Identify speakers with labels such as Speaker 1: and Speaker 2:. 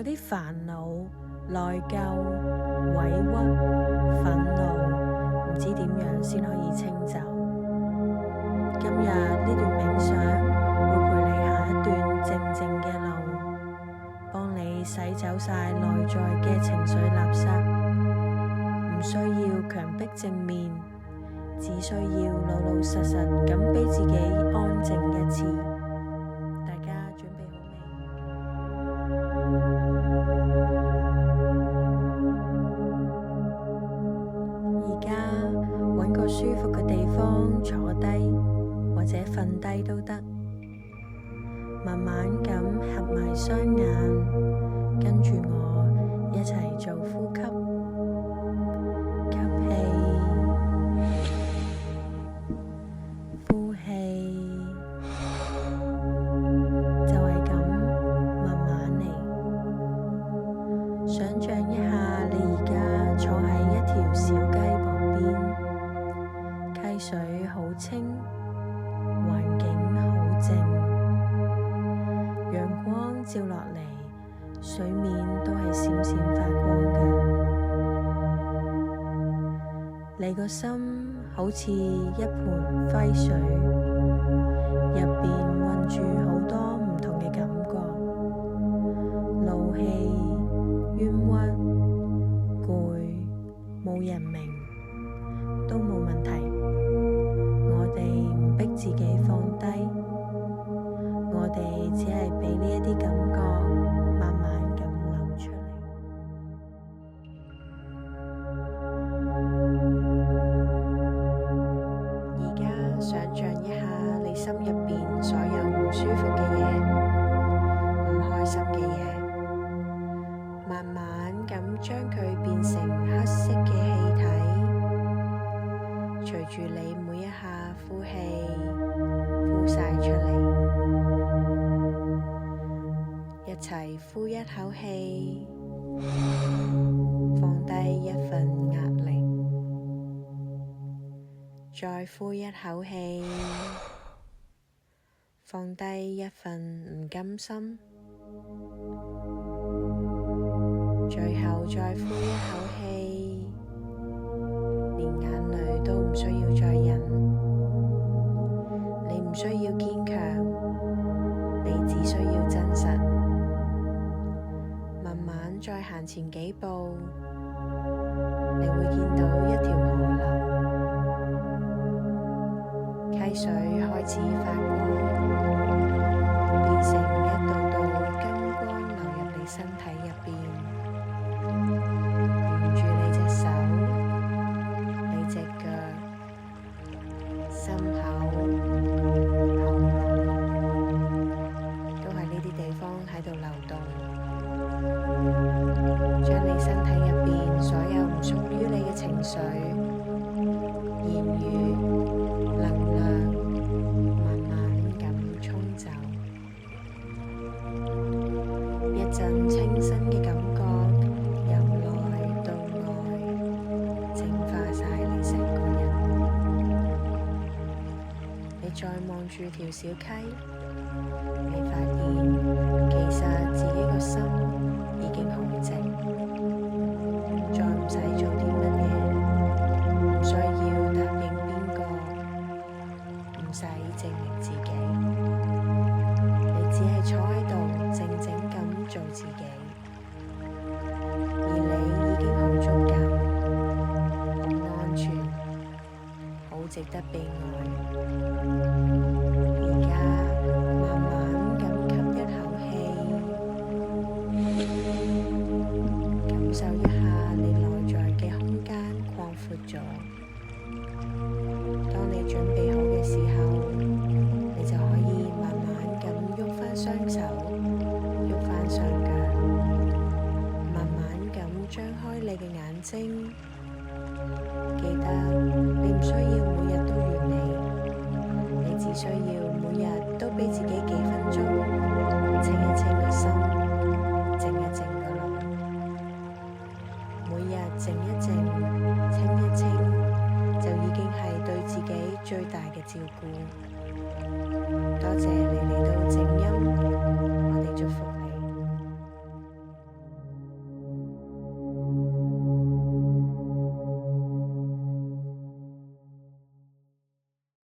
Speaker 1: 啲煩惱、內疚、委屈、憤怒，唔知點樣先可以清走。今日呢段冥想會陪你行一段靜靜嘅路，幫你洗走晒內在嘅情緒垃圾。唔需要強迫正面，只需要老老實實咁俾自己安靜一次。大家準備好未？而家揾個舒服嘅地方坐低，或者瞓低都得。慢慢咁合埋雙眼，跟住我一齊做呼吸。吸氣，呼氣，就係咁慢慢嚟。想象一下，你而家坐喺一條小溪旁邊，溪水好清，環境好靜，陽光照落嚟，水面都係閃閃發光嘅。你個心好似一盆揮水，入邊混住好多唔同嘅感覺，怒氣、冤屈、攰，冇人明，都冇問題。我哋唔逼自己放低，我哋只係俾呢一啲感覺慢慢咁流出嚟。而家想象一下你心入邊所有唔舒服嘅嘢、唔開心嘅嘢，慢慢咁將佢變成黑色嘅氣體，隨住你每一下呼氣，呼晒出嚟。一齊呼一口氣，放低一份壓力，再呼一口氣，放低一份唔甘心，最後再呼一口氣，連眼淚都唔需要再忍，你唔需要堅強，你只需要真實。慢慢再行前幾步，你會見到一條河流，溪水開始發光，變成一道道金光流入你身體入邊，沿住你隻手、你隻腳、心口、喉嚨，都喺呢啲地方喺度流動，將你身體入邊所有唔屬於你嘅情緒、言語、能量，慢慢咁沖走。一陣清新嘅感覺由內到外，淨化晒你成個人。你再望住條小溪，你發現其實自己個心已經好靜，再唔使做啲乜嘢，唔需要答應邊個，唔使證明自己，你只係坐喺度靜靜咁做自己，而你已經好足夠，好安全，好值得被愛。而家慢慢咁吸一口氣，感受一下你內在嘅空間擴闊咗。當你準備好嘅時候，你就可以慢慢咁喐返雙手，喐返雙腳，慢慢咁張開你嘅眼睛。記得你唔需要每日都完美，你只需要每日都俾自己幾分鐘，清一清個心，靜一靜個腦。每日靜一靜，清一清，就已經係對自己最大嘅照顧。多謝你嚟